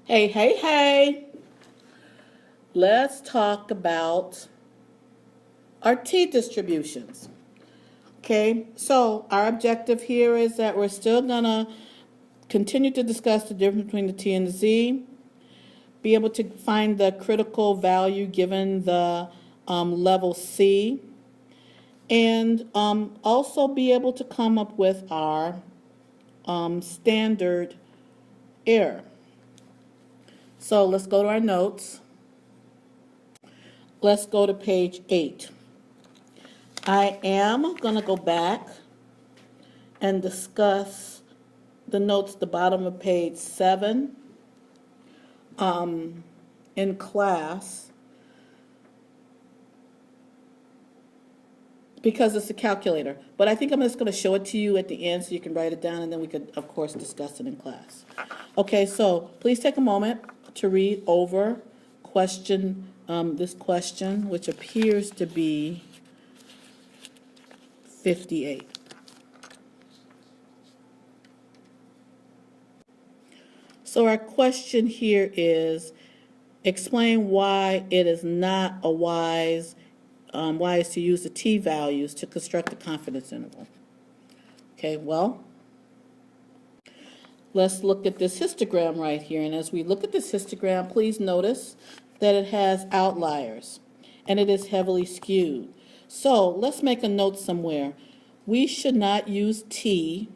Hey, hey, hey. Let's talk about our t distributions. Okay, so our objective here is that we're still going to continue to discuss the difference between the t and the z, be able to find the critical value given the level C, and also be able to come up with our standard error. So let's go to our notes. Let's go to page 8. I am going to go back and discuss the notes at the bottom of page 7 in class because it's a calculator. But I think I'm just going to show it to you at the end so you can write it down, and then we could, of course, discuss it in class. Okay, so please take a moment to read over this question, which appears to be 58. So our question here is, explain why it is not wise to use the t-values to construct the confidence interval. Okay, well, let's look at this histogram right here. And as we look at this histogram, please notice that it has outliers and it is heavily skewed. So let's make a note somewhere. We should not use t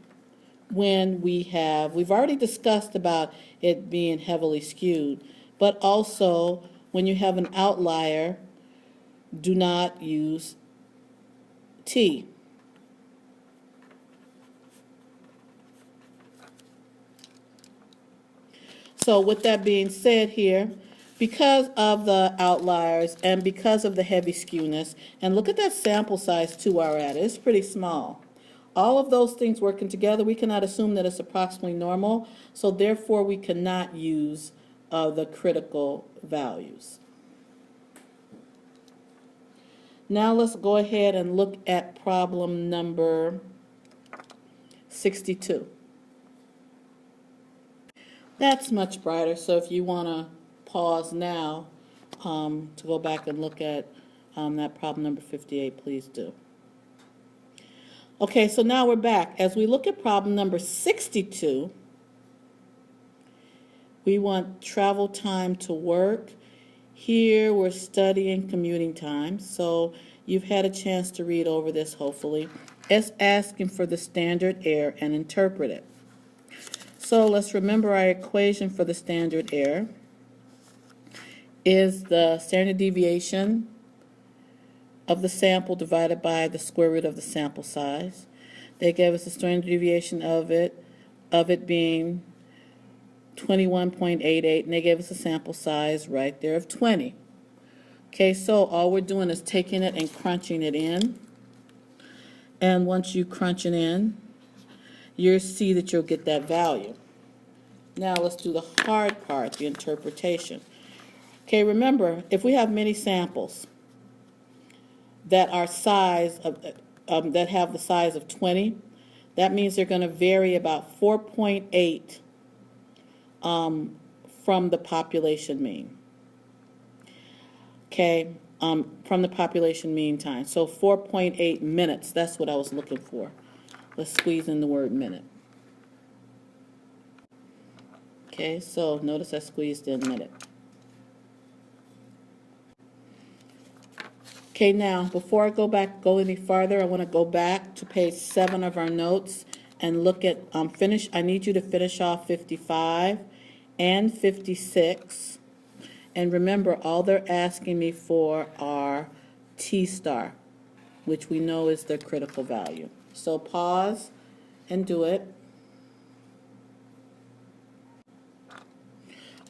when we've already discussed about it being heavily skewed, but also when you have an outlier, do not use t. So with that being said here, because of the outliers and because of the heavy skewness, and look at that sample size too we're at, it's pretty small. All of those things working together, we cannot assume that it's approximately normal, so therefore we cannot use the critical values. Now let's go ahead and look at problem number 62. That's much brighter, so if you want to pause now to go back and look at that problem number 58, please do. Okay, so now we're back. As we look at problem number 62, we want travel time to work. Here we're studying commuting time, so you've had a chance to read over this hopefully. It's asking for the standard error and interpret it. So let's remember our equation for the standard error is the standard deviation of the sample divided by the square root of the sample size. They gave us the standard deviation of it being 21.88, and they gave us a sample size right there of 20. Okay, so all we're doing is taking it and crunching it in. And once you crunch it in, you'll see that you'll get that value. Now let's do the hard part, the interpretation. Okay, remember, if we have many samples that are that have the size of 20, that means they're going to vary about 4.8 from the population mean. Okay, from the population mean time. So 4.8 minutes, that's what I was looking for. Let's squeeze in the word minute. Okay, so notice I squeezed in minute. Okay, now before I go any farther, I want to go back to page 7 of our notes and look at I need you to finish off 55 and 56. And remember, all they're asking me for are T star, which we know is their critical value. So pause and do it.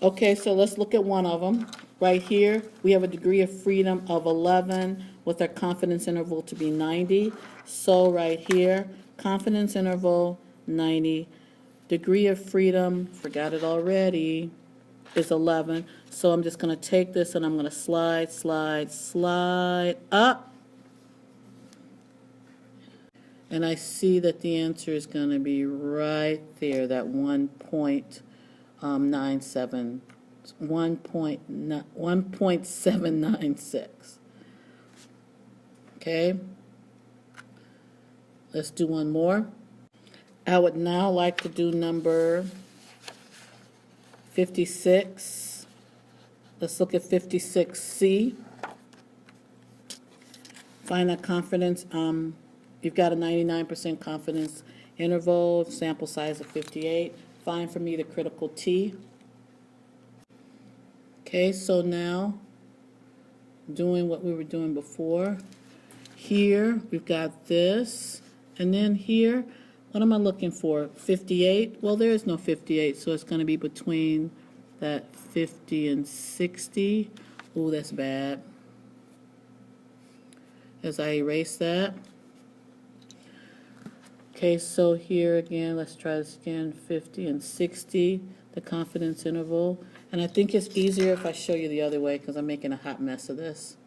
Okay, so let's look at one of them. Right here, we have a degree of freedom of 11 with our confidence interval to be 90. So right here, confidence interval 90, degree of freedom, forgot it already, is 11. So I'm just going to take this and I'm going to slide, slide, slide up. And I see that the answer is going to be right there, that 1 point 97, 1.796. Okay, let's do one more. I would now like to do number 56. Let's look at 56C. Find that confidence. You've got a 99% confidence interval, sample size of 58. Find for me the critical T. Okay, so now doing what we were doing before. Here we've got this, and then here, what am I looking for? 58? Well, there is no 58, so it's going to be between that 50 and 60. Ooh, that's bad. As I erase that. Okay, so here again, let's try this again, 50 and 60, the confidence interval. And I think it's easier if I show you the other way because I'm making a hot mess of this.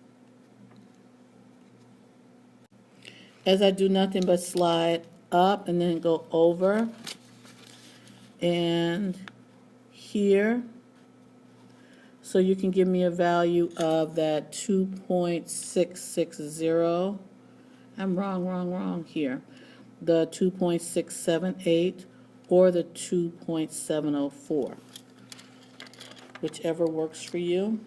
As I do nothing but slide up and then go over, and here, so you can give me a value of that 2.660. I'm wrong here. The 2.678 or the 2.704. Whichever works for you.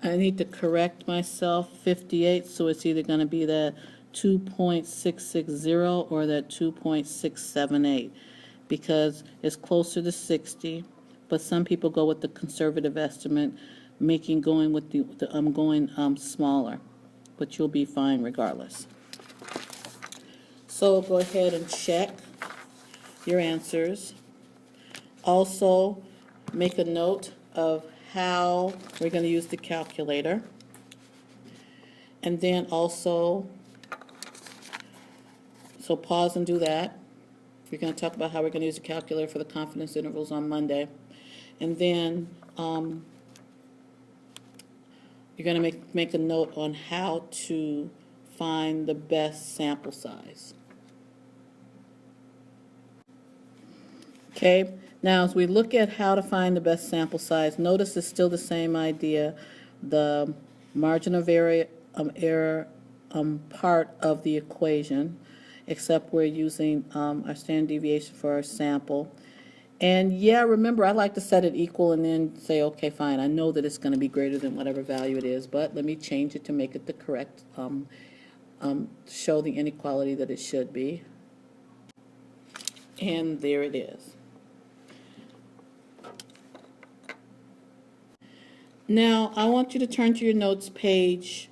I need to correct myself, 58, so it's either going to be that 2.660 or that 2.678 because it's closer to 60, but some people go with the conservative estimate, going with the smaller, but you'll be fine regardless. So go ahead and check your answers. Also, make a note of how we're going to use the calculator. And then also, so pause and do that. We're going to talk about how we're going to use the calculator for the confidence intervals on Monday. And then you're going to make a note on how to find the best sample size. Okay, now as we look at how to find the best sample size, notice it's still the same idea. The margin of error part of the equation, except we're using our standard deviation for our sample. And yeah, remember, I like to set it equal and then say, okay, fine, I know that it's going to be greater than whatever value it is, but let me change it to make it the correct, show the inequality that it should be. And there it is. Now, I want you to turn to your notes, page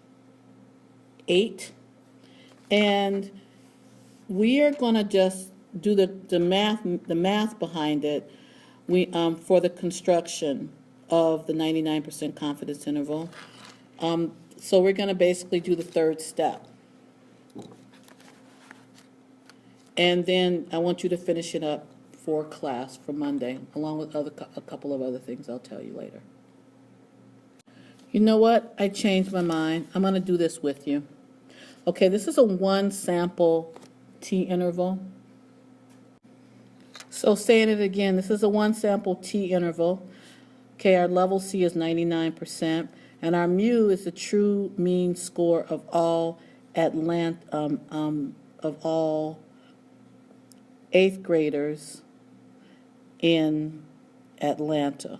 8, and we are going to just do the math behind it. For the construction of the 99% confidence interval. So we're going to basically do the third step, and then I want you to finish it up for class for Monday, along with a couple of other things I'll tell you later. You know what? I changed my mind. I'm going to do this with you. Okay, this is a one sample T interval. So saying it again, this is a one sample T interval. Okay, our level C is 99%, and our mu is the true mean score of all all 8th graders in Atlanta.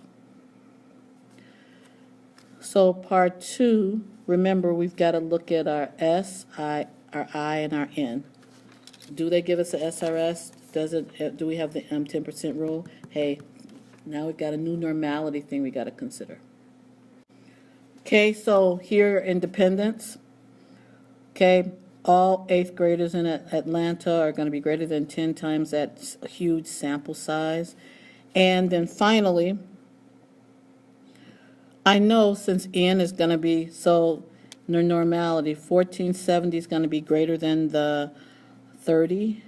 So part 2, remember we've got to look at our S, our I, and our N. Do they give us a SRS? Do we have the 10% rule? Hey, now we've got a new normality thing we got to consider. Okay, so here independence. Okay, all 8th graders in Atlanta are going to be greater than 10 times that huge sample size. And then finally, I know since N is going to be, so the normality, 1470 is going to be greater than the 30.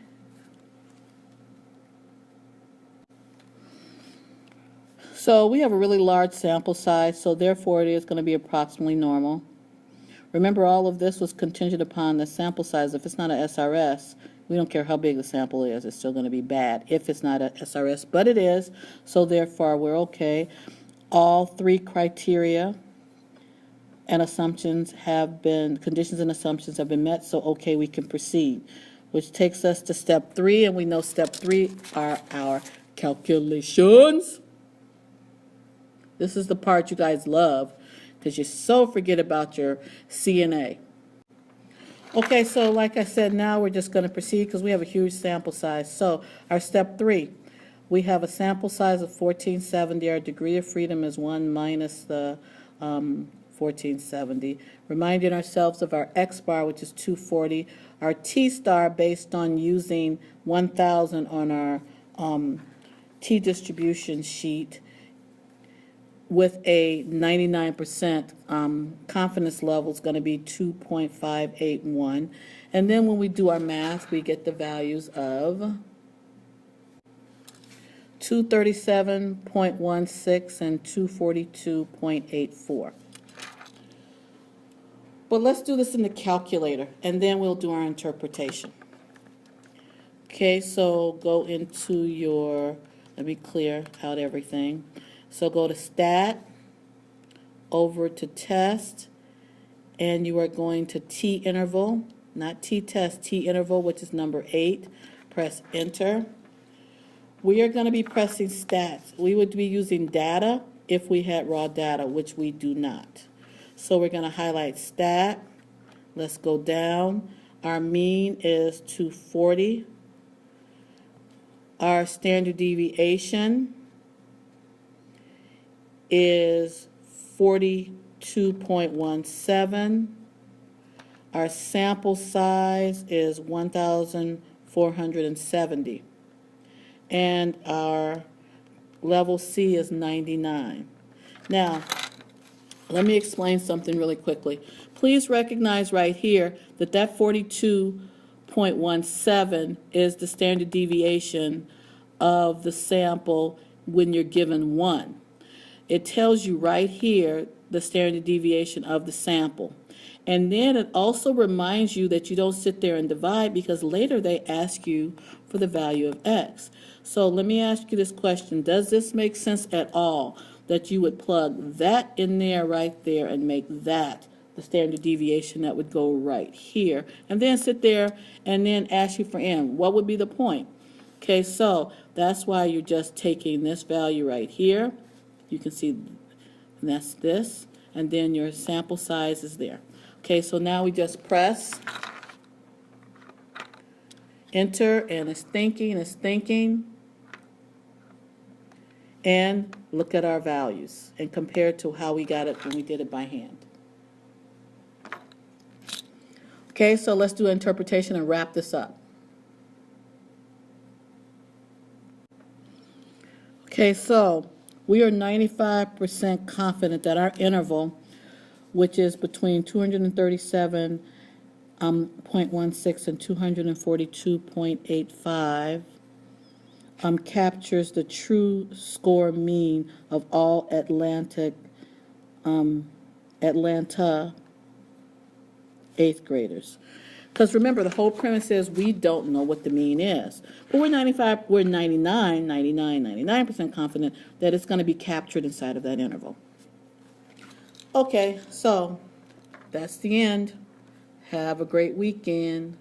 So we have a really large sample size, so therefore it is going to be approximately normal. Remember, all of this was contingent upon the sample size. If it's not a SRS, We don't care how big the sample is, it's still going to be bad if it's not a SRS, but it is, so therefore we're okay. All three criteria and assumptions have been, conditions and assumptions have been met, so okay, we can proceed. Which takes us to step 3, and we know step 3 are our calculations. This is the part you guys love, because you so forget about your CNA. Okay, so like I said, now we're just going to proceed because we have a huge sample size. So our step 3, we have a sample size of 1470. Our degree of freedom is 1 minus the 1470. Reminding ourselves of our X bar, which is 240. Our T star, based on using 1000 on our T distribution sheet, with a 99% confidence level is going to be 2.581. And then when we do our math, we get the values of 237.16 and 242.84. But let's do this in the calculator, and then we'll do our interpretation. Okay, so go into your, let me clear out everything. So go to Stat, over to Test, and you are going to T interval, not T-test, T interval, which is number 8. Press Enter. We are going to be pressing Stats. We would be using data if we had raw data, which we do not. So we're going to highlight Stat. Let's go down. Our mean is 240. Our standard deviation is 42.17. Our sample size is 1,470. And our level C is 99. Now, let me explain something really quickly. Please recognize right here that that 42.17 is the standard deviation of the sample when you're given 1. It tells you right here the standard deviation of the sample. And then it also reminds you that you don't sit there and divide, because later they ask you for the value of X. So let me ask you this question. Does this make sense at all that you would plug that in there right there and make that the standard deviation that would go right here, and then sit there and then ask you for N? What would be the point? Okay, so that's why you're just taking this value right here. You can see that's this, and then your sample size is there. Okay, so now we just press Enter, and it's thinking, and look at our values and compare it to how we got it when we did it by hand. Okay, so let's do interpretation and wrap this up. Okay, so we are 95% confident that our interval, which is between 237.16 and 242.85, captures the true score mean of all Atlanta 8th graders. Because remember, the whole premise is we don't know what the mean is. But we're 99% confident that it's going to be captured inside of that interval. Okay, so that's the end. Have a great weekend.